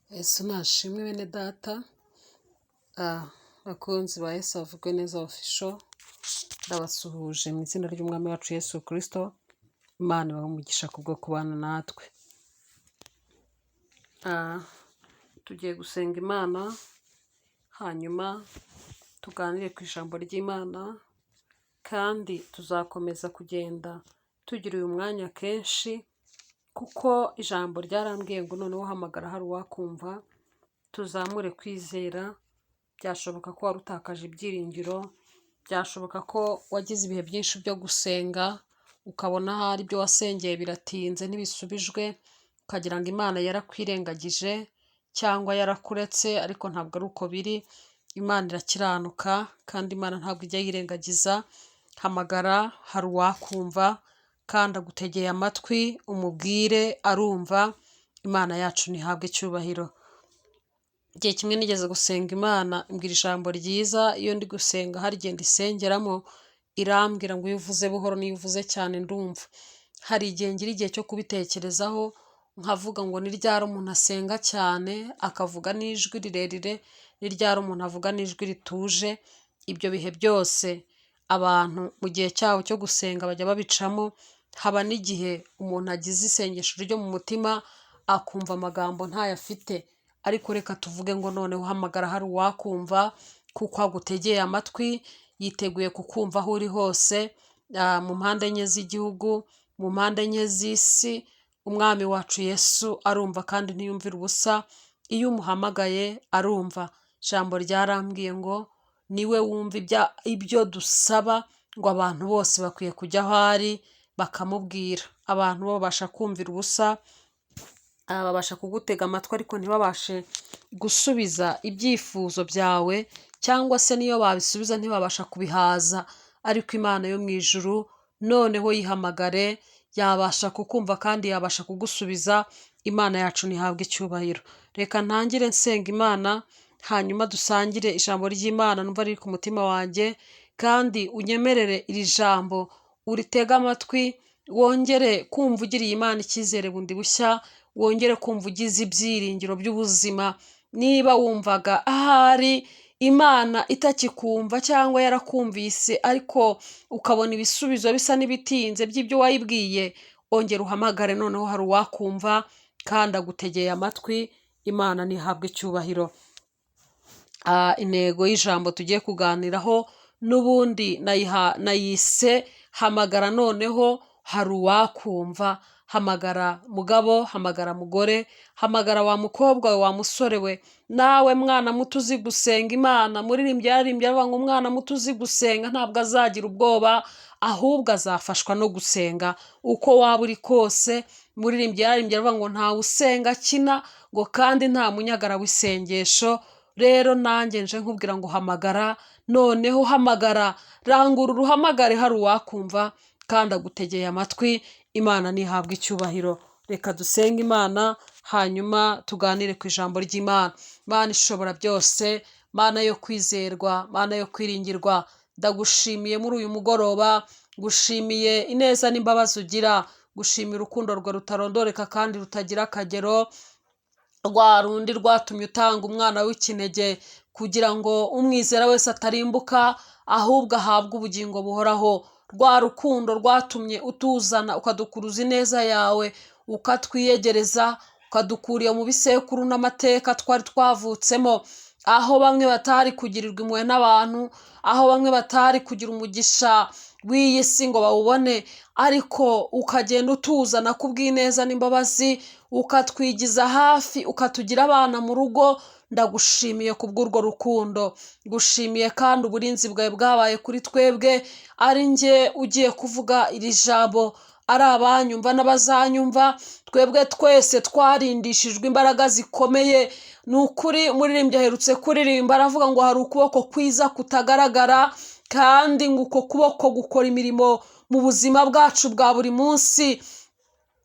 Yesu nashimwe bene data, bakunzi ba Yesu avugwe neza official, ndabasuhuje mu izina ry'umwami wacu Yesu Kristo. Imana ibahe umugisha kubwo kubana natwe. Tugiye gusenga Imana, hanyuma tuganire ku ijambo ry'Imana, kandi tuzakomeza kugenda tugira uyu mwanya kenshi, kuko ijambo ryarambwiye ngo noneho hamagara hari uwakumva, tuzamure kwizera. Byashoboka ko wari utakaje ibyiringiro, byashoboka ko wagize ibihe byinshi byo gusenga, ukabona ahari ibyo wasengeye biratinze ntibisubijwe, ukagira ngo Imana yarakwirengagije cyangwa yarakuretse, ariko ntabwo ari uko biri. Imana irakiranuka kandi Imana ntabwo ijya yirengagiza. Hamagara hari uwakumva kandi agutegeye amatwi, umubwire arumva. Imana yacu ntihabwe icyubahiro. Igihe kimwe nigeze gusenga Imana imbwira ijambo ryiza. Iyo ndi gusenga hari igihe ndisengeramo, irambwira ngo iyo uvuze buhoro n'iyo uvuze cyane ndumva. Hari igihe ngira igihe cyo kubitekerezaho, nkavuga ngo ni ryari umuntu asenga cyane akavuga n'ijwi rirerire, ni ryari umuntu avuga n'ijwi rituje. Ibyo bihe byose abantu mu gihe cyabo cyo gusenga bajya babicamo. Haba n'igihe umuntu agize isengesho ryo mu mutima akumva amagambo ntayo afite, ariko reka tuvuge ngo noneho hamagara hari uwakumva, kuko agutegeye amatwi, yiteguye kukumva aho uri hose, mu mpande enye z'igihugu, mu mpande enye z'isi. Umwami wacu Yesu arumva kandi ntiyumvira ubusa. Iyo umuhamagaye arumva. Ijambo ryarambwiye ngo niwe wumva ibyo dusaba, ngo abantu bose bakwiye kujya aho ari bakamubwira. Abantu bo babasha kumvira ubusa, babasha kugutega amatwi ariko ntibabashe gusubiza ibyifuzo byawe, cyangwa se niyo babisubiza ntibabasha kubihaza. Ariko Imana yo mu ijuru noneho yihamagare, yabasha kukumva kandi yabasha kugusubiza. Imana yacu ntihabwe icyubahiro. Reka ntangire nsenga Imana, hanyuma dusangire ijambo ry'Imana numva riri ku mutima wanjye, kandi unyemerere iri jambo uritega amatwi, wongere kumva ugiriye Imana icyizere bundi bushya, wongere kumva ugize ibyiringiro by'ubuzima. Niba wumvaga ahari Imana itakikumva cyangwa yarakumvise ariko ukabona ibisubizo bisa n'ibitinze by'ibyo wayibwiye, ongera uhamagare noneho hari uwakumva kandi agutegeye amatwi. Imana ntihabwe icyubahiro. Intego y'ijambo tugiye kuganiraho n'ubundi nayise hamagara noneho hari uwakumva. Hamagara mugabo, hamagara mugore, hamagara wa mukobwa we, wa musore we, nawe mwana muto uzi gusenga. Imana muririmbyi yaririmbye avuga ngo umwana muto uzi gusenga ntabwo azagira ubwoba, ahubwo azafashwa no gusenga uko waba uri kose. Muririmbyi yaririmbye avuga ngo ntawe usenga akina, ngo kandi nta munyagara w'isengesho. Rero nanjye nje nkubwira ngo hamagara noneho, hamagara, rangura uruhamagare hari uwakumva kandi agutegeye amatwi. Imana ntihabwe icyubahiro. Reka dusenge Imana, hanyuma tuganire ku ijambo ry'Imana. Mana ishobora byose, Mana yo kwizerwa, Mana yo kwiringirwa, ndagushimiye muri uyu mugoroba, gushimiye ineza n'imbabazi ugira, gushimira urukundo rwa rutarondoreka kandi rutagira akagero, rwa rundi rwatumye utanga umwana w'ikinege kugira ngo umwizera wese atarimbuka ahubwo ahabwe ubugingo buhoraho. Rwa rukundo rwatumye utuzana ukadukuruza ineza yawe, ukatwiyegereza, ukadukuriye mu bisekuru n'amateka twari twavutsemo, aho bamwe batari kugirirwa impuhwe n'abantu, aho bamwe batari kugira umugisha w'iyi si ngo bawubone, ariko ukagenda utuzana kubw'ineza n'imbabazi, ukatwigiza hafi, ukatugira abana mu rugo. Ndagushimiye kubw'urwo rukundo. Gushimiye kandi uburinzi bwawe bwabaye kuri twebwe, ari njye ugiye kuvuga iri jambo, ari abanyumva n'abazanyumva, twebwe twese twarindishijwe imbaraga zikomeye. Ni ukuri umuririmbyi aherutse kuririmba aravuga ngo hari ukuboko kwiza kutagaragara, kandi ngo uko kuboko gukora imirimo mu buzima bwacu bwa buri munsi.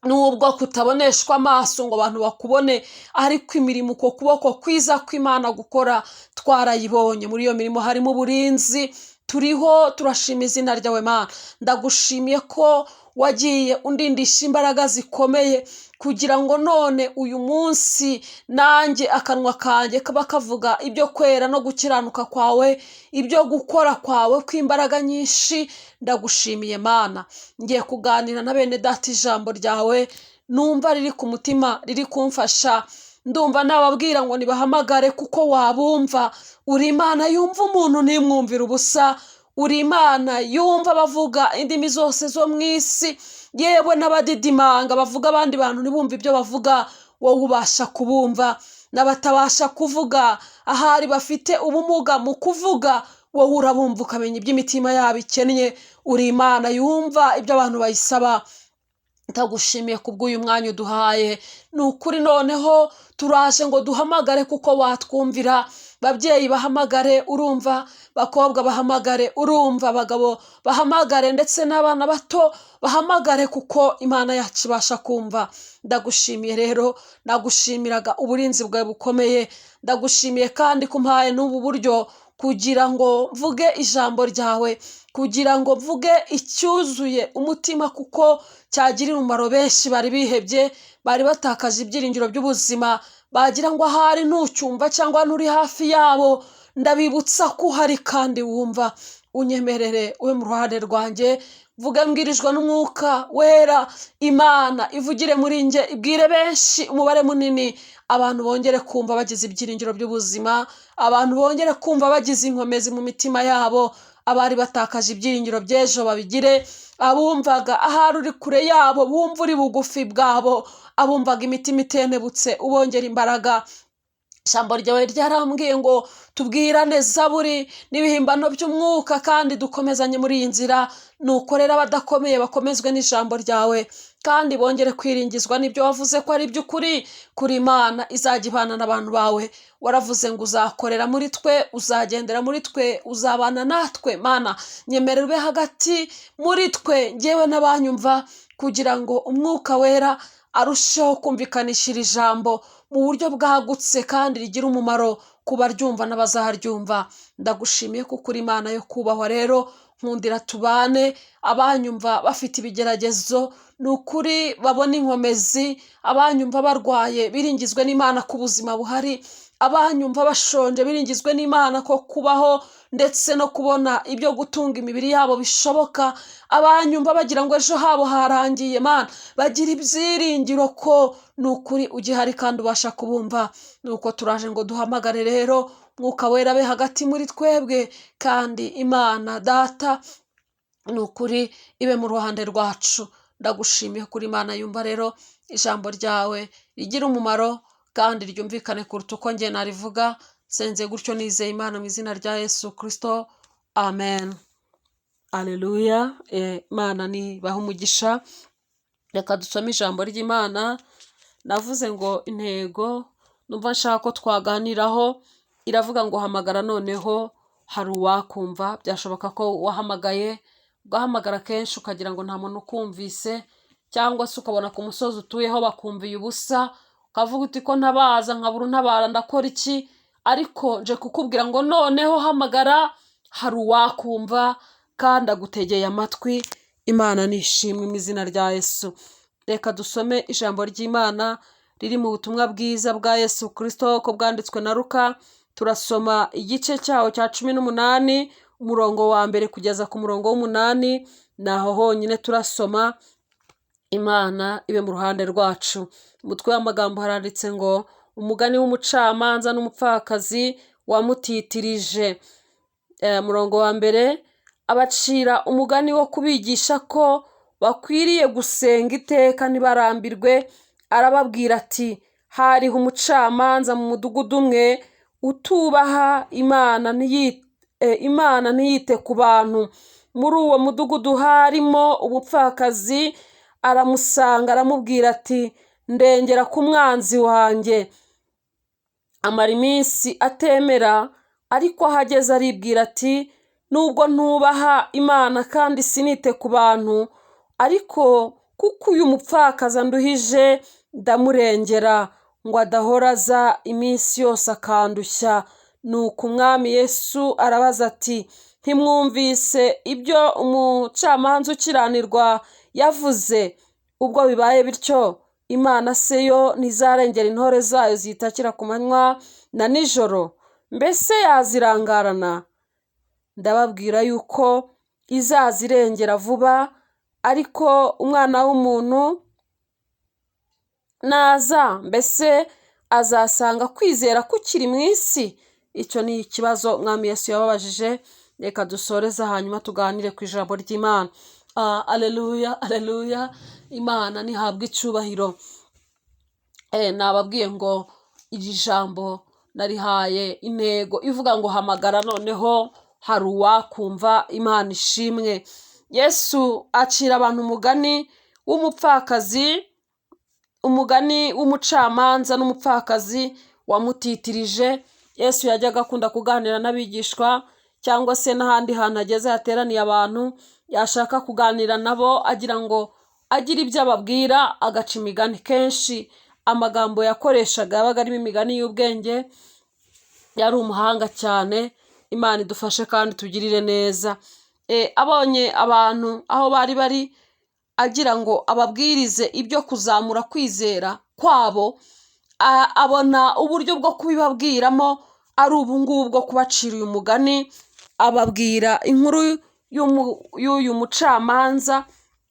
Nubwo kutaboneshwa amaso ngo abantu bakubone, ariko imirimo uko kuboko kwiza kw'Imana gukora twarayibonye. Muri iyo mirimo harimo uburinzi, turiho turashima izina ryawe Mana. Ndagushimiye ko wagiye undindisha imbaraga zikomeye kugira ngo none uyu munsi nanjye akanwa kanjye kaba kavuga ibyo kwera no gukiranuka kwawe, ibyo gukora kwawe kw'imbaraga nyinshi. Ndagushimiye Mana. Ngiye kuganira na bene data ijambo ryawe numva riri ku mutima, riri kumfasha. Ndumva nababwira ngo nibahamagare kuko wabumva. Uri Imana yumva umuntu ntimwumvire ubusa. Uri Imana yumva bavuga indimi zose zo mu isi, yewe n'abadidimanga bavuga abandi bantu ntibumve ibyo bavuga, wowe ubasha kubumva. N'abatabasha kuvuga, ahari bafite ubumuga mu kuvuga, wowe urabumva ukamenya iby'imitima yabo ikennye. Uri Imana yumva ibyo abantu bayisaba. Ndagushimiye kubw'uyu mwanya uduhaye. Ni ukuri noneho turaje ngo duhamagare kuko watwumvira. Babyeyi bahamagare urumva, bakobwa bahamagare urumva, abagabo bahamagare ndetse n'abana bato bahamagare kuko Imana yacu ibasha kumva. Ndagushimiye rero, nagushimiraga uburinzi bwawe bukomeye. Ndagushimiye kandi ko umpaye n'ubu buryo kugira ngo mvuge ijambo ryawe, kugira ngo mvuge icyuzuye umutima kuko cyagirira umumaro benshi bari bihebye, bari batakaje ibyiringiro by'ubuzima, bagira ngo ahari ntucyumva cyangwa nturi hafi yabo. Ndabibutsa ko uhari kandi wumva. Unyemerere ube mu ruhande rwanjye, vuga mbwirijwe n'umwuka wera. Imana ivugire muri njye, ibwire benshi, umubare munini, abantu bongere kumva bagize ibyiringiro by'ubuzima, abantu bongere kumva bagize inkomezi mu mitima yabo. Abari batakaje ibyiringiro by'ejo babigire, abumvaga ahari uri kure yabo bumva uri bugufi bwabo, abumvaga imitima itenebutse ubongera imbaraga. Ijambo ryawe ryarambwiye ngo tubwirane zaburi n'ibihimbano by'umwuka kandi dukomezanye muri iyi nzira. Nuko rero abadakomeye bakomezwe n'ijambo ryawe kandi bongere kwiringizwa n'ibyo wavuze ko ari by'ukuri. Kuri Imana izajya ibana n'abantu bawe. Waravuze ngo uzakorera muri twe, uzagendera muri twe, uzabana natwe. Mana, nyemerera ube hagati muri twe njyewe n'abanyumva, kugira ngo umwuka wera arusheho kumvikanishira ijambo mu buryo bwagutse kandi rigira umumaro ku baryumva n'abazaryumva. Ndagushimiye kuko uri Imana yo kubahwa. Rero nkundira tubane, abanyumva bafite ibigeragezo ni ukuri babona inkomezi, abanyumva barwaye biringizwe n'Imana ko ubuzima buhari, abanyumva bashonje biringizwe n'Imana ko kubaho ndetse no kubona ibyo gutunga imibiri yabo bishoboka, abanyumva bagira ngo ejo habo harangiye. Mana, bagira ibyiringiro ko ni ukuri ugihari kandi ubasha kubumva. Nuko turaje ngo duhamagare rero, mwuka wera abe hagati muri twebwe, kandi Imana Data ni ukuri ibe mu ruhande rwacu. Ndagushimiye kuri Imana yumva rero ijambo ryawe rigira umumaro kandi ryumvikane kuruta uko njye narivuga. Senze gutyo nizeye Imana mu izina rya Yesu Kristo, amen. Aleluya. Imana nibahe umugisha. Reka dusome ijambo ry'Imana. Navuze ngo intego numva nshaka ko twaganiraho iravuga ngo hamagara noneho hari uwakumva. Byashoboka ko wahamagaye, ugahamagara kenshi ukagira ngo nta muntu ukumvise, cyangwa se ukabona ku musozi utuyeho bakumviye ubusa, ukavuga uti ko ntabaza nkabura untabara ndakora iki? Ariko nje kukubwira ngo noneho hamagara, hari uwakumva kandi agutegeye amatwi. Imana nishimwe mu izina rya Yesu. Reka dusome ijambo ry'Imana riri mu butumwa bwiza bwa Yesu Kristo ko bwanditswe na Luka. Turasoma igice cyaho cya 18 umurongo wa mbere kugeza ku murongo w'8. Naho honyine turasoma. Imana ibe mu ruhande rwacu. Umutwe w'amagambo haranditse ngo umugani w'umucamanza n'umupfakazi wamutitirije. Murongo wa mbere, abacira umugani wo kubigisha ko bakwiriye gusenga iteka ntibarambirwe. Arababwira ati, hariho umucamanza mu mudugudu umwe utubaha Imana ntiyite ku bantu. Muri uwo mudugudu harimo umupfakazi. Aramusanga aramubwira ati, ndengera ku mwanzi wanjye. Amara iminsi atemera, ariko ahageze aribwira ati, nubwo ntubaha Imana kandi sinite ku bantu, ariko kuko uyu mupfakazi anduhije ndamurengera ngo adahoraza iminsi yose akandushya. Nuko umwami Yesu arabaza ati, ntimwumvise ibyo umucamanza ukiranirwa yavuze. Ubwo bibaye bityo, Imana se yo ntizarengera intore zayo zitakira ku manywa na nijoro? Mbese yazirangarana? Ndababwira yuko izazirengera vuba. Ariko Umwana w'umuntu naza, mbese azasanga kwizera kukiri mu isi? Icyo ni ikibazo Mwami Yesu yababajije. Reka dusoreze hanyuma tuganire ku ijambo ry'Imana. Aleluya, aleluya. Imana nihabwe icyubahiro. Nababwiye ngo iri jambo narihaye intego ivuga ngo hamagara noneho hari uwakumva. Imana ishimwe. Yesu acira abantu umugani w'umupfakazi, umugani w'umucamanza n'umupfakazi wamutitirije. Yesu yajyaga akunda kuganira n'abigishwa cyangwa se n'ahandi hantu ageze hateraniye abantu, yashaka kuganira nabo agira ngo agire ibyo ababwira, agaca imigani. Kenshi amagambo yakoreshaga yabaga arimo imigani y'ubwenge. Yari umuhanga cyane. Imana idufashe kandi tugirire neza. Abonye abantu aho bari bari, agira ngo ababwirize ibyo kuzamura kwizera kwabo, abona uburyo bwo kubibabwiramo ari ubu ngubu bwo kubacira uyu mugani. Ababwira inkuru y'uyu mucamanza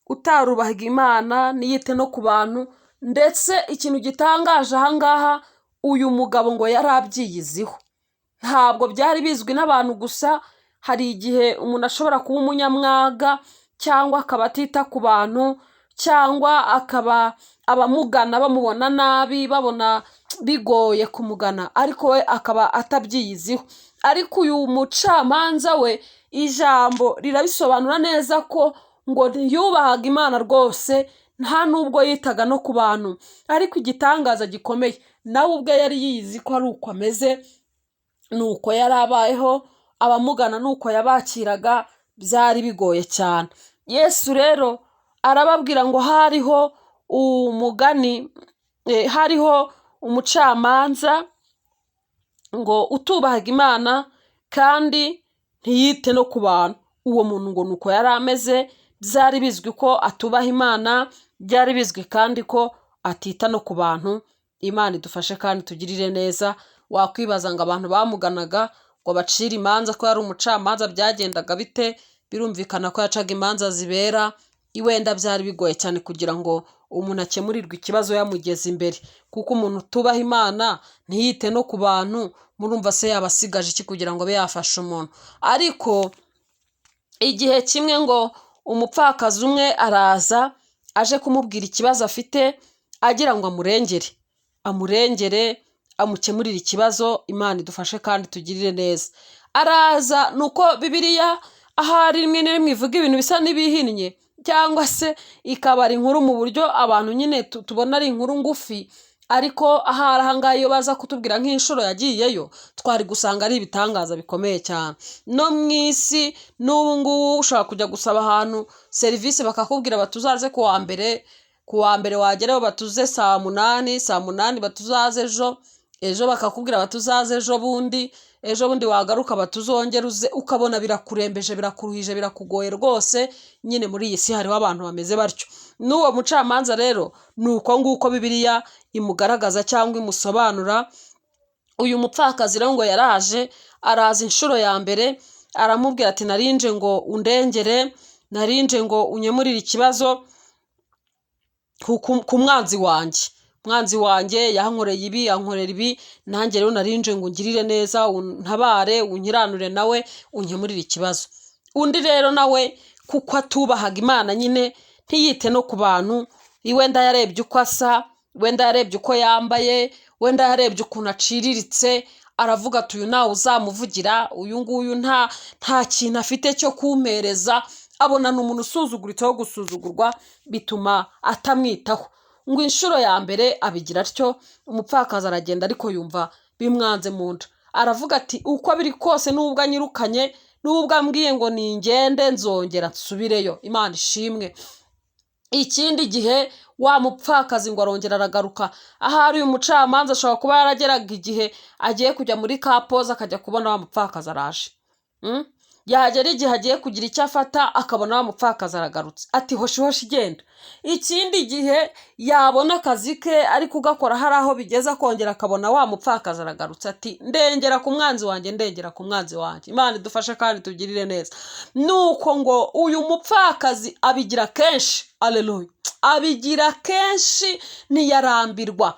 utarubahaga Imana, ntiyite no ku bantu. Ndetse ikintu gitangaje aha ngaha, uyu mugabo ngo yari abyiyiziho. Ntabwo byari bizwi n'abantu gusa. Hari igihe umuntu ashobora kuba umunyamwaga, cyangwa akaba atita ku bantu, cyangwa akaba abamugana bamubona nabi, babona bigoye kumugana, ariko we akaba atabyiyiziho. Ariko uyu mucamanza we, ijambo rirabisobanura neza ko ngo yubahaga Imana rwose, nta nubwo yitaga no ku bantu. Ariko igitangaza gikomeye, nawe ubwe yari yiyizi ko ari uko ameze, nuko yari abayeho, abamugana nuko yabakiraga. Byari bigoye cyane. Yesu rero arababwira ngo hariho umugani, hariho umucamanza ngo utubahaga Imana kandi ntiyite no ku bantu. Uwo muntu ngo nuko yari ameze. Byari bizwi ko atubaha Imana, byari bizwi kandi ko atita no ku bantu. Imana idufashe kandi tugirire neza. Wakwibaza ngo abantu bamuganaga ngo bacire imanza ko yari umucamanza byagendaga bite? Birumvikana ko yacaga imanza zibera. Wenda byari bigoye cyane kugira ngo umuntu akemurirwe ikibazo yamugeze imbere, kuko umuntu utubaha Imana ntiyite no ku bantu, murumva se yaba asigaje iki kugira ngo abe yafasha umuntu? Ariko igihe kimwe ngo umupfakazi umwe araza, aje kumubwira ikibazo afite, agira ngo amurengere amukemurire ikibazo. Imana idufashe kandi tugirire neza. Araza, nuko Bibiliya ahari rimwe na rimwe ivuga ibintu bisa n'ibihinnye, cyangwa se ikabara inkuru mu buryo abantu nyine tubona ari inkuru ngufi. Ariko ahari aha ngaha iyo baza kutubwira nk'inshuro yagiyeyo, twari gusanga ari ibitangaza bikomeye cyane. No mu isi n'ubu ngubu ushobora kujya gusaba ahantu serivisi, bakakubwira batuzaze ku wa mbere wageraho batuze saa munani batuzaze ejo bakakubwira batuzaze ejo bundi wagaruka batuzongera uze, ukabona birakurembeje, birakuruhije, birakugoye rwose. Nyine muri iyi si hariho abantu bameze batyo. N'uwo mucamanza rero ni uko nguko Bibiliya imugaragaza cyangwa imusobanura. Uyu mupfakazi rero ngo araza inshuro ya mbere, aramubwira ati narinje ngo undengere, narinje ngo unyemurire ikibazo ku mwanzi wanjye yankoreye ibi, yankorera ibi, nanjye rero narinje ngo ungirire neza, untabare, unkiranure nawe unkemurire ikibazo. Undi rero nawe kuko atubahaga Imana nyine, ntiyite no ku bantu. Wenda yarebye uko asa, wenda yarebye uko yambaye, wenda yarebye ukuntu aciriritse, aravuga ati uyu nawe uzamuvugira, uyu nguyu nta kintu afite cyo kumpereza. Abona ni umuntu usuzuguritse wo gusuzugurwa, bituma atamwitaho. Ngo inshuro ya mbere abigira atyo, umupfakazi aragenda, ariko yumva bimwanze mu nda. Aravuga ati uko biri kose, nubwo anyirukanye, nubwo ambwiye ngo ningende, nzongera nsubireyo. Imana ishimwe. Ikindi gihe wa mupfakazi ngo arongera aragaruka. Ahari uyu mucamanza ashobora kuba yarageraga igihe agiye kujya muri ka poza, akajya kubona wa mupfakazi araje. yagera igihe agiye kugira icyo afata akabona wa mupfakazi aragarutse ati hoshi hoshi igenda. Ikindi gihe yabona akazi ke ari kugakora hari aho bigeze akongera akabona wa mupfakazi aragarutse ati ndengera ku mwanzi wanjye, ndengera ku mwanzi wanjye. Imana idufashe kandi tugirire neza. Nuko ngo uyu mupfakazi abigira kenshi, aleluya, abigira kenshi, ntiyarambirwa.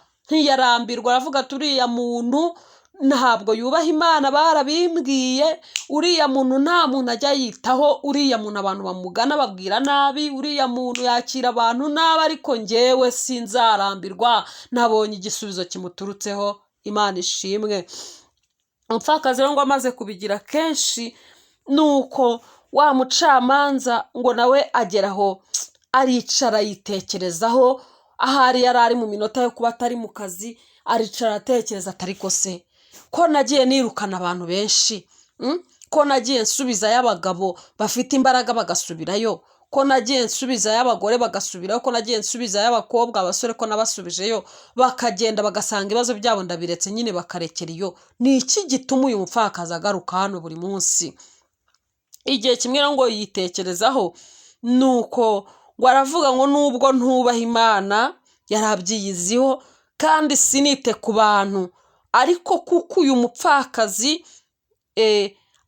Aravuga ati uriya muntu ntabwo yubaha Imana, barabimbwiye, uriya muntu nta muntu ajya yitaho, uriya muntu abantu bamugana babwira nabi, uriya muntu yakira abantu nabi, ariko njyewe sinzarambirwa, nabonye igisubizo kimuturutseho. Imana ishimwe. Umupfakazi rero ngo amaze kubigira kenshi, nuko wa mucamanza ngo nawe ageraho aricara yitekerezaho, ahari yari ari mu minota yo kuba atari mu kazi, aricara atekereza ati ariko se ko nagiye nirukana abantu benshi, ko nagiye nsubizayo abagabo bafite imbaraga bagasubirayo, ko nagiye nsubizayo abagore bagasubirayo, ko nagiye nsubizayo abakobwa abasore ko nabasubijeyo bakagenda bagasanga ibibazo byabo ndabiretse nyine bakarekera iyo. Ni iki gituma uyu mupfakazi agaruka hano buri munsi? Igihe kimwe ngo yitekerezaho, nuko ngo aravuga ngo nubwo ntubaha Imana, yarabyiyiziho kandi sinite ku bantu, ariko kuko uyu mupfakazi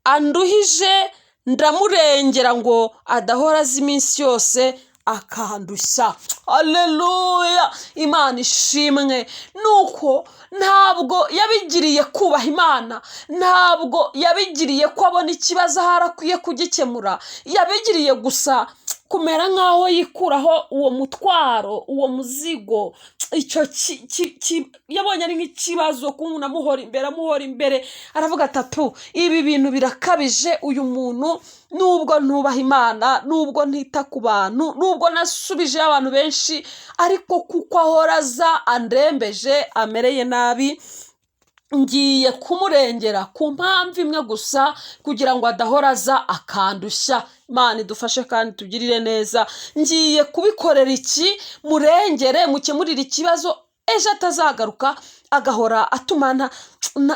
anduhije ndamurengera ngo adahora azi iminsi yose akandushya. Aleluya, Imana ishimwe. Nuko ntabwo yabigiriye kubaha Imana, ntabwo yabigiriye ko abona ikibazo ahari akwiye kugikemura, yabigiriye gusa kumera nk'aho yikuraho uwo mutwaro, uwo muzigo, icyo yabonye ari nk'ikibazo ko umuntu amuhora imbere, aravuga ati ibi bintu birakabije, uyu muntu nubwo ntubaha Imana, nubwo ntita ku bantu, nubwo nasubije abantu benshi, ariko kuko ahora aza andembeje, amereye nabi, ngiye kumurengera ku mpamvu imwe gusa, kugira ngo adahora aza akandushya. Imana idufashe kandi tugirire neza. Ngiye kubikorera iki? Murengere, mukemurire ikibazo, ejo atazagaruka agahora atuma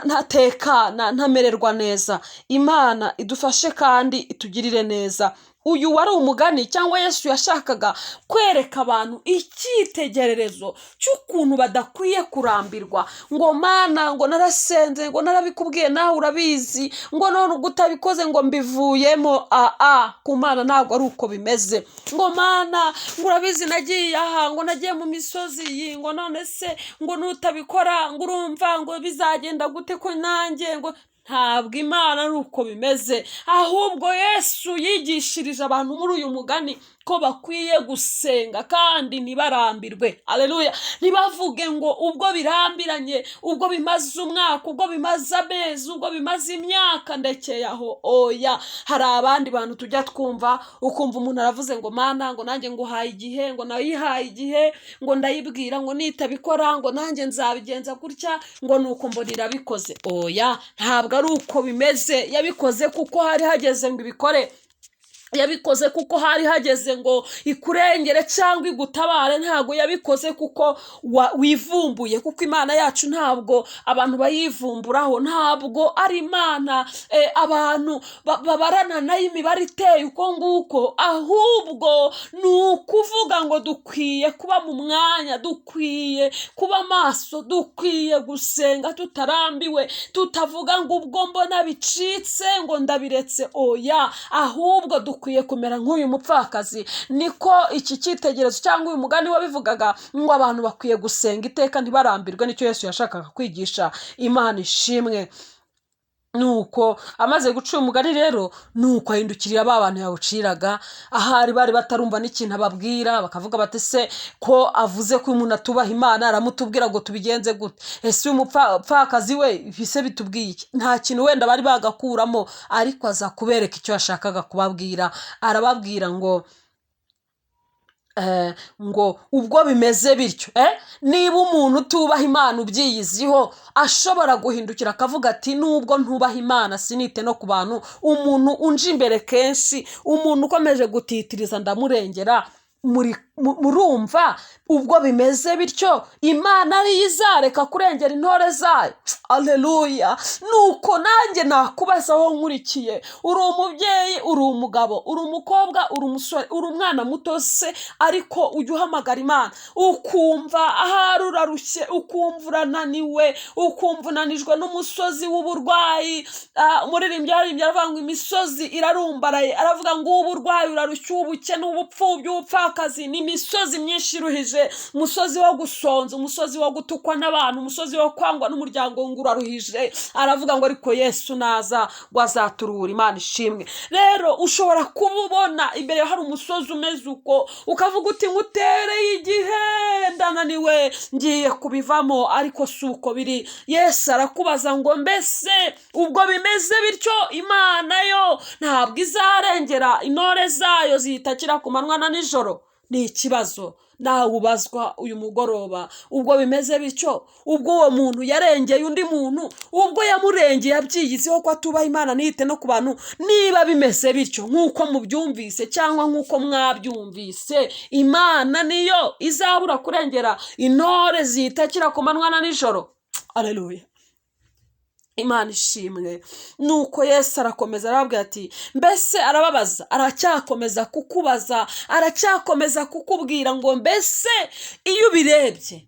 ntatekana, ntamererwa neza. Imana idufashe kandi itugirire neza. Uyu wari umugani cyangwa Yesu yashakaga kwereka abantu icyitegererezo cy'ukuntu badakwiye kurambirwa. Ngo Mana, ngo narasenze, ngo narabikubwiye nawe urabizi, ngo none ugutabikoze ngo mbivuyemo. Ku Mana ntabwo ari uko bimeze. Ngo Mana, ngo urabizi nagiye aha, ngo nagiye mu misozi iyi, ngo none se ngo nutabikora ngo urumva ngo bizagenda gute ko nanjye ngo. Ntabwo Imana ari uko bimeze, ahubwo Yesu yigishirije abantu muri uyu mugani ko bakwiye gusenga kandi ntibarambirwe. Aleluya. Ntibavuge ngo ubwo birambiranye, ubwo bimaze umwaka, ubwo bimaze amezi, ubwo bimaze imyaka ndekeye aho. Oya, hari abandi bantu tujya twumva, ukumva umuntu aravuze ngo Mana, ngo nanjye nguhaye igihe, ngo nayihaye igihe, ngo ndayibwira ngo nitabikora ngo nanjye nzabigenza gutya, ngo nuko mbona irabikoze. Oya, ntabwo ari uko bimeze. Yabikoze kuko hari hageze ngo ibikore, yabikoze kuko hari hageze ngo ikurengere cyangwa igutabare. Ntabwo yabikoze kuko wivumbuye, kuko Imana yacu ntabwo abantu bayivumburaho, ntabwo ari Imana abantu babarana nayo imibare iteye uko nguko, ahubwo ni ukuvuga ngo dukwiye kuba mu mwanya, dukwiye kuba maso, dukwiye gusenga tutarambiwe, tutavuga ngo ubwo mbona bicitse ngo ndabiretse. Oya, ahubwo dukwiye kumera nk'uyu mupfakazi. Niko iki cyitegerezo cyangwa uyu mugani wabivugaga, ngo abantu bakwiye gusenga iteka ntibarambirwe. Nicyo Yesu yashakaga kwigisha. Imana ishimwe. Nuko amaze guca umugani rero, nuko ahindukirira ba bantu yawuciraga, ahari bari batarumva n'ikintu ababwira, bakavuga bati se ko avuze ko umuntu atubaha Imana, aramutubwira ngo tubigenze gute? Ese uyu mupfakazi we bise bitubwiye iki? Nta kintu wenda bari bagakuramo, ariko aza kubereka icyo yashakaga kubabwira. Arababwira ngo ubwo bimeze bityo, niba umuntu utubaha Imana ubyiyiziho, ashobora guhindukira akavuga ati nubwo ntubaha Imana sinite no ku bantu, umuntu unje imbere kenshi, umuntu ukomeje gutitiriza ndamurengera, murumva ubwo bimeze bityo imana ariyo izareka kurengera intore zayo. Aleluya. Nuko nanjye nakubaza aho nkurikiye, uri umubyeyi, uri umugabo, uri umukobwa, uri umusore, uri umwana muto se, ariko ujya uhamagara imana ukumva ahari urarushye, ukumva urananiwe, ukumva unanijwe n'umusozi w'uburwayi. Umuririmbyi yaririmbye aravuga ngo imisozi irarumbaraye, aravuga ngo uburwayi urarushye, ubukene, ubupfubyi, ubupfakazi, ni imisozi myinshi iruhije, umusozi wo gusonza, umusozi wo gutukwa n'abantu, umusozi wo kwangwa n'umuryango ngo uraruhije. Aravuga ngo ariko Yesu naza ngo azaturuhura. Imana ishimwe. Rero ushobora kuba ubona imbere hari umusozi umeze uko, ukavuga uti ngutereye igihe ndananiwe ngiye kubivamo, ariko si uko biri. Yesu arakubaza ngo mbese ubwo bimeze bityo imana yo ntabwo izarengera intore zayo ziyitakira ku manywa na nijoro? Ni ikibazo nawe ubazwa uyu mugoroba. Ubwo bimeze bityo, ubwo uwo muntu yarengeye undi muntu, ubwo yamurengeye abyiyiziho ko atubaha imana ntiyite no ku bantu, niba bimeze bityo nk'uko mubyumvise cyangwa nk'uko mwabyumvise, imana niyo izabura kurengera intore ziyitakira ku manywa na nijoro? Aleluya. Imana ishimwe. Nuko Yesu arakomeza arababwira ati mbese, arababaza, aracyakomeza kukubaza, aracyakomeza kukubwira ngo mbese iyo ubirebye,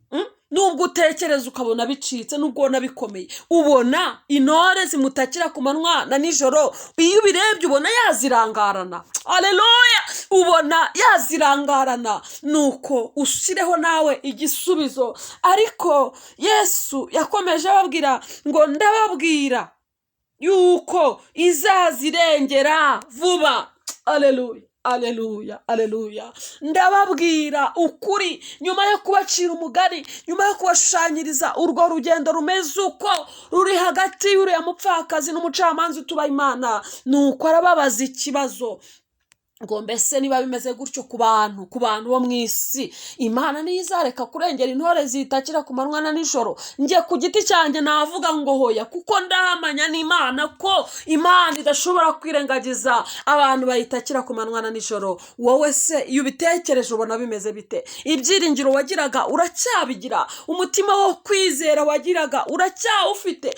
nubwo utekereza ukabona bicitse, nubwo ubona bikomeye, ubona intore zimutakira ku manywa na nijoro, iyo ubirebye ubona yazirangarana. Aleluya. Ubona yazirangarana. Nuko ushyireho nawe igisubizo. Ariko Yesu yakomeje ababwira ngo ndababwira yuko izazirengera vuba. Aleluya. Aleluya, aleluya. Ndababwira ukuri, nyuma yo kubacira umugani, nyuma yo kubashushanyiriza urwo rugendo rumeze uko ruri hagati y'uriya mupfakazi n'umucamanza utubaha imana, nuko arababaza ikibazo ngo mbese niba bimeze gutyo ku bantu bo mu isi, imana niyo izareka kurengera intore ziyitakira ku manywa na nijoro? Njye ku giti cyanjye navuga ngo hoya, kuko ndahamanya n'imana ko imana idashobora kwirengagiza abantu bayitakira ku manywa na nijoro. Wowe se iyo ubitekereje ubona bimeze bite? Ibyiringiro wagiraga uracyabigira? Umutima wo kwizera wagiraga uracyawufite?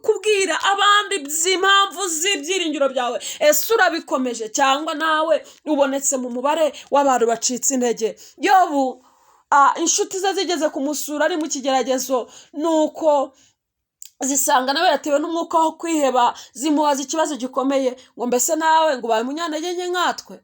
Kubwira abandi impamvu z'ibyiringiro byawe, ese urabikomeje cyangwa nawe ubonetse mu mubare w'abantu bacitse intege? Yobu, inshuti ze zigeze kumusura ari mu kigeragezo, nuko zisanga nawe yatewe n'umwuka wo kwiheba, zimubaza ikibazo gikomeye ngo mbese nawe ngo ubaye umunyantege nke nkatwe,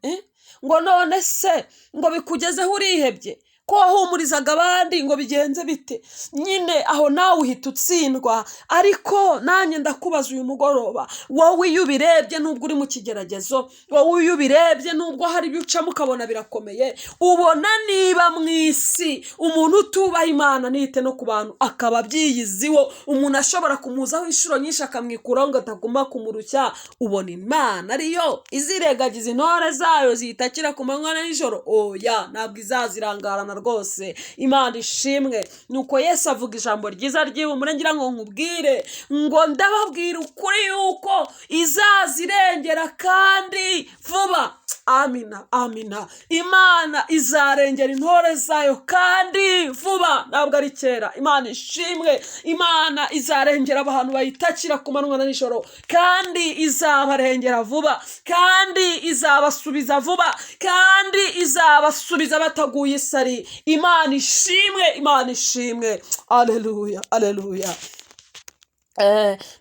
ngo none se ngo bikugezeho urihebye ko wahumurizaga abandi ngo bigenze bite? Nyine aho nawe uhita utsindwa. Ariko nanjye ndakubaza uyu mugoroba, wowe iyo ubirebye nubwo uri mu kigeragezo, wowe iyo ubirebye nubwo hari ibyo ucamo ukabona birakomeye, ubona niba mu isi umuntu utubaha imana ntiyite no ku bantu akaba abyiyiziho, umuntu ashobora kumuzaho inshuro nyinshi akamwikuraho ngo ataguma kumurushya, ubona imana ariyo izirengagiza intore zayo ziyitakira ku manywa na nijoro? Oya, ntabwo izazirangarana rwose. Imana ishimwe. Nuko Yesu avuga ijambo ryiza ry'ihumure, ngira ngo nkubwire ngo ndababwira ukuri yuko izazirengera kandi vuba. Amina, amina. Imana izarengera intore zayo kandi vuba, ntabwo ari kera. Imana ishimwe. Imana izarengera abantu bayitakira ku manywa na nijoro, kandi izabarengera vuba, kandi izabasubiza vuba, kandi izabasubiza bataguye isari. Imana ishimwe, Imana ishimwe. Aleluya, aleluya.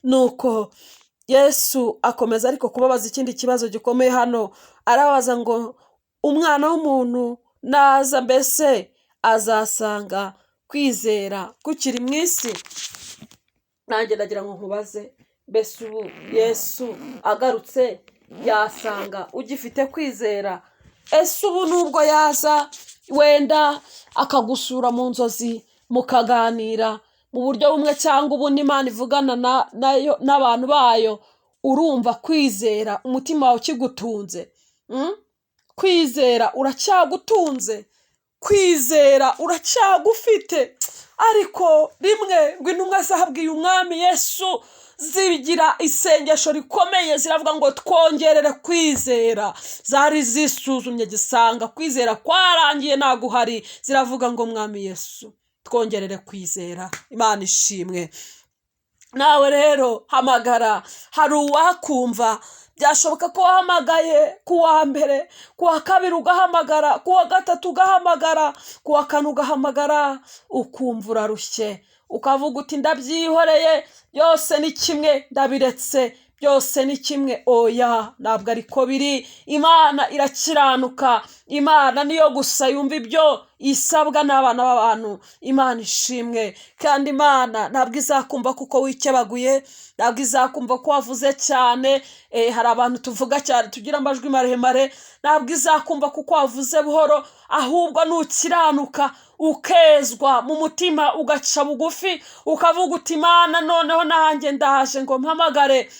Nuko Yesu akomeza ariko kubabaza ikindi kibazo gikomeye hano. Arabaza ngo umwana w'umuntu naza mbese azasanga kwizera kukiri mu isi? Nanjye ndagira ngo nkubaze, mbese ubu Yesu agarutse yasanga ugifite kwizera? Ese ubu nubwo yaza wenda akagusura mu nzozi mukaganira mu buryo bumwe cyangwa ubundi, Imana ivugana n'abantu bayo, urumva kwizera umutima wawe ukigutunze? Kwizera uracyagutunze? Kwizera uracyagufite? Ariko rimwe ngo intumwa zahabwiye umwami Yesu zigira isengesho rikomeye, ziravuga ngo twongerere kwizera. Zari zisuzumye gisanga kwizera kwarangiye ntago uhari, ziravuga ngo mwami Yesu twongerere kwizera. Imana ishimwe. Nawe rero hamagara, hari uwakumva. Byashoboka ko wahamagaye ku wa mbere, ku wa kabiri ugahamagara, ku wa gatatu ugahamagara, ku wa kane ugahamagara, ukumva urarushye, ukavuga uti ndabyihoreye, byose ni kimwe, ndabiretse, byose ni kimwe. Oya, ntabwo ariko biri. Imana irakiranuka. Imana niyo gusa yumva ibyo isabwa n'abana b'abantu. Imana ishimwe. Kandi Imana ntabwo izakumva kuko wikebaguye, ntabwo izakumva ko wavuze cyane. Hari abantu tuvuga cyane tugira amajwi maremare, ntabwo izakumva kuko wavuze buhoro, ahubwo nukiranuka ukezwa mu mutima, ugaca bugufi, ukavuga uti Imana noneho nanjye ndaje ngo mpamagare,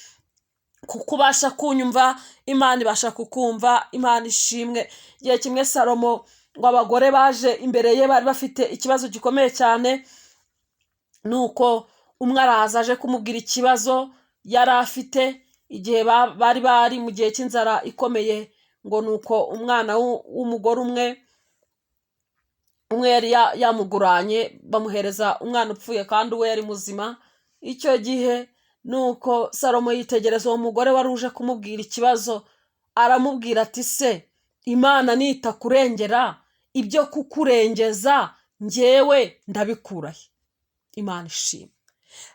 kuko ubasha kunyumva, Imana ibasha kukumva. Imana ishimwe. Igihe kimwe Salomo ngo abagore baje imbere ye bari bafite ikibazo gikomeye cyane, nuko umwe araza aje kumubwira ikibazo yari afite igihe bari mu gihe cy'inzara ikomeye. Ngo nuko umwana w'umugore umwe yari yamuguranye, bamuhereza umwana upfuye kandi uwe yari muzima. Icyo gihe nuko Salomo yitegereza uwo mugore wari uje kumubwira ikibazo, aramubwira ati se Imana nitakurengera, ibyo kukurengeza njyewe ndabikurahe? Imana ishimwe.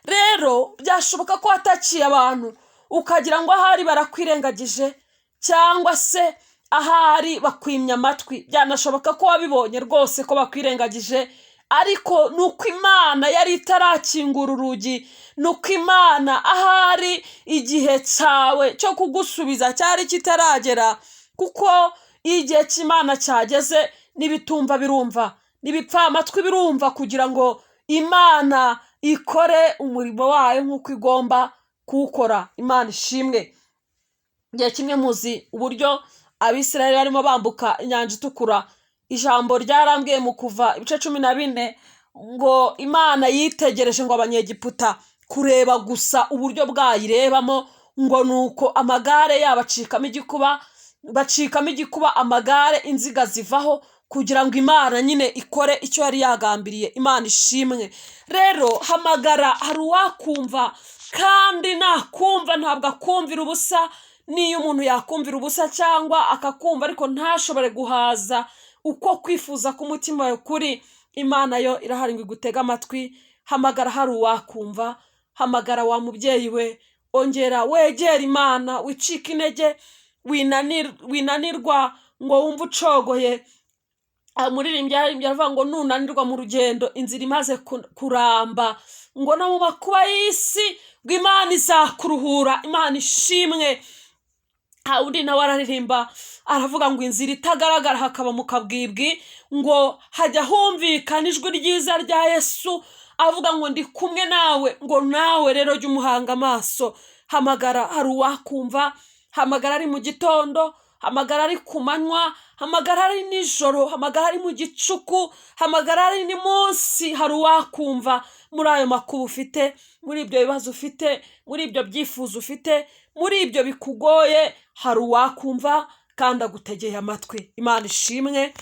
Rero byashoboka ko watakiye abantu ukagira ngo ahari barakwirengagije, cyangwa se ahari bakwimye amatwi. Byanashoboka ko wabibonye rwose ko bakwirengagije, ariko nuko Imana yari itarakingura urugi, nuko Imana ahari igihe cyawe cyo kugusubiza cyari kitaragera. Kuko igihe cy'Imana cyageze, n'ibitumva birumva, n'ibipfa amatwi birumva, kugira ngo Imana ikore umurimo wayo nk'uko igomba kuwukora. Imana ishimwe. Igihe kimwe muzi uburyo Abisirayeli barimo bambuka inyanja itukura, ijambo ryarambwiye mu Kuva ibice 14 ngo Imana yitegereje ngo Abanyegiputa kureba gusa uburyo bwayirebamo, ngo nuko amagare yabo bacikamo igikuba, amagare inziga zivaho, kugira ngo Imana nyine ikore icyo yari yagambiriye. Imana ishimwe. Rero hamagara, hari uwakumva, kandi nakumva ntabwo akumvira ubusa. Niyo umuntu yakumvira ubusa cyangwa akakumva ariko ntashobore guhaza uko kwifuza k'umutima wawe kuri, Imana yo irahari ngo igutege amatwi. Hamagara, hari uwakumva. Hamagara wa mubyeyi we, ongera wegera Imana, wicika intege, winanirwa ngo wumve ucogoye. Umuririmbyi aravuga ngo nunanirwa mu rugendo inzira imaze kuramba, ngo no mu makuba y'isi ngo Imana izakuruhura. Imana ishimwe. Undi nawe araririmba aravuga ngo inzira itagaragara hakaba mu kabwibwi, ngo hajya humvikana ijwi ryiza rya Yesu avuga ngo ndi kumwe nawe, ngo nawe rero jya umuhanga amaso. Hamagara, hari uwakumva. Hamagara ari mu gitondo, hamagara ari ku manywa, hamagara ari nijoro, hamagara ari mu gicuku, hamagara ari ni munsi. Hari uwakumva muri ayo makuba ufite, muri ibyo bibazo ufite, muri ibyo byifuzo ufite, muri ibyo bikugoye. Hari uwakumva kandi agutegeye amatwi. Imana ishimwe.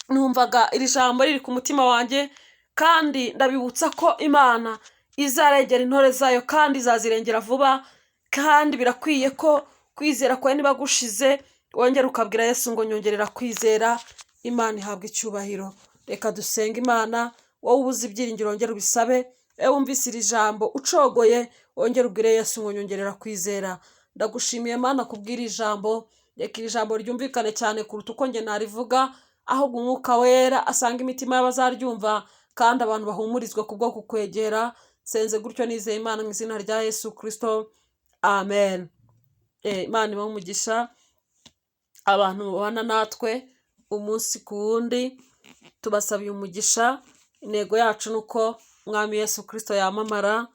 Numvaga iri jambo riri ku mutima wanjye, kandi ndabibutsa ko Imana izarengera intore zayo kandi izazirengera vuba. Kandi birakwiye ko kwizera kwawe niba gushize wongera ukabwira Yesu ngo nyongerera kwizera. Imana ihabwa icyubahiro. Reka dusenge Imana. Wowe ubuze ibyiringiro wongera ubisabe. Wumvise iri jambo ucogoye, wongera ubwire Yesu ngo nyongerera kwizera. Ndagushimiye Mana kubwira ijambo. Reka iri jambo ryumvikane cyane kuruta uko njye narivuga, ahubwo Umwuka Wera asanga imitima y'abazaryumva, kandi abantu bahumurizwa kubwo kukwegera. Senze gutyo nizeye Imana mu izina rya Yesu Kristo. Amen. Imana ibahe umugisha. Abantu babana natwe umunsi ku wundi, tubasabiye umugisha. Intego yacu nuko Mwami Yesu Kristo yamamara.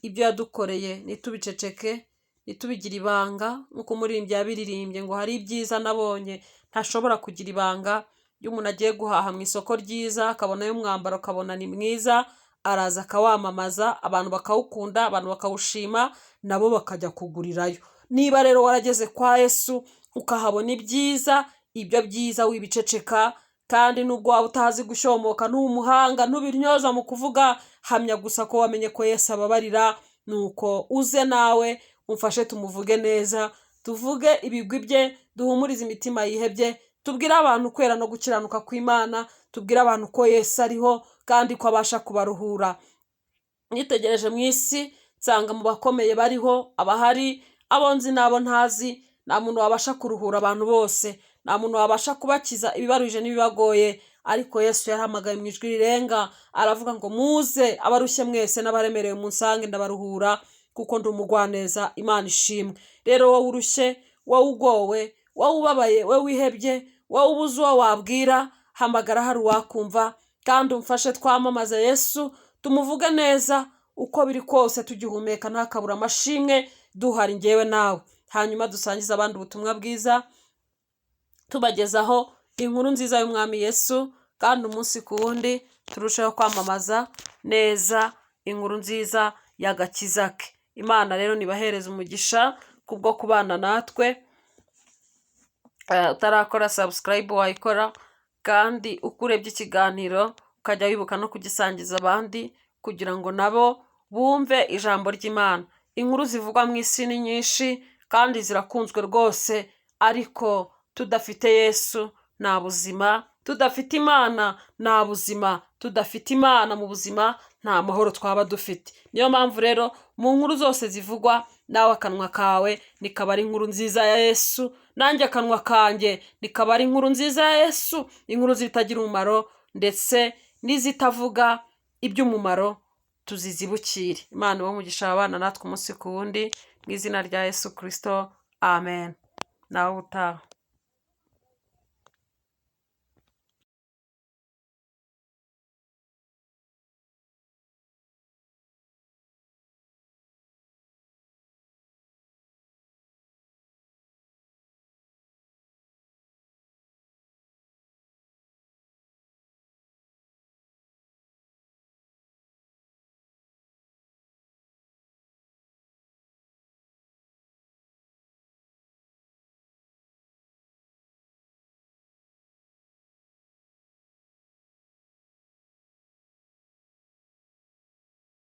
Ibyo yadukoreye nitubiceceke, nitubigire ibanga. Nkuko umuririmbyi yabiririmbye ngo hari ibyiza nabonye ntashobora kugira ibanga. Iyo umuntu agiye guhaha mu isoko ryiza, akabonayo umwambaro akabona ni mwiza, araza akawamamaza, abantu bakawukunda, abantu bakawushima, nabo bakajya kugurirayo. Niba rero warageze kwa Yesu ukahabona ibyiza, ibyo byiza wibiceceka, kandi nubwo waba utazi gushyomoka, n'umuhanga, ntubiryoza mu kuvuga, hamya gusa ko wamenye ko Yesu ababarira. Nuko uze nawe umfashe tumuvuge neza, tuvuge ibigwi bye, duhumurize imitima yihebye, tubwire abantu kwera no gukiranuka kw'Imana, tubwire abantu ko Yesu ariho kandi ko abasha kubaruhura. Nitegereje mu isi nsanga mu bakomeye bariho, abahari, abo nzi n'abo ntazi, nta muntu wabasha kuruhura abantu bose, nta muntu wabasha kubakiza ibibaruhije n'ibibagoye, ariko Yesu yarahamagaye mu ijwi rirenga, aravuga ngo muze abarushye mwese n'abaremerewe munsange ndabaruhura, kuko ndi umugwaneza. Imana ishimwe. Rero wowe urushye, wowe ugowe, wowe ubabaye, wowe wihebye, wowe ubuze uwo wabwira, hamagara hari uwakumva, kandi umfashe twamamaze Yesu, tumuvuge neza uko biri kose, tugihumeka ntakabura amashimwe, duhari njyewe nawe. Hanyuma dusangize abandi ubutumwa bwiza, tubagezaho inkuru nziza y'umwami Yesu, kandi umunsi ku wundi turusheho kwamamaza neza inkuru nziza y'agakiza ke. Imana rero nibahereze umugisha kubwo kubana natwe. Utarakora subscribe wayikora, kandi uko urebye ikiganiro ukajya wibuka no kugisangiza abandi, kugira ngo nabo bumve ijambo ry'Imana. Inkuru zivugwa mu isi ni nyinshi kandi zirakunzwe rwose, ariko tudafite Yesu nta buzima, tudafite Imana nta buzima, tudafite Imana mu buzima nta mahoro twaba dufite. Niyo mpamvu rero mu nkuru zose zivugwa, nawe akanwa kawe nikaba ari inkuru nziza ya Yesu, nanjye akanwa kanjye nikaba ari inkuru nziza ya Yesu, inkuru zitagira umumaro ndetse n'izitavuga iby'umumaro tuzizibukire. Imana ibahe umugisha abana natwe umunsi ku wundi, mu izina rya Yesu Kristo, amen. Nawe utaha.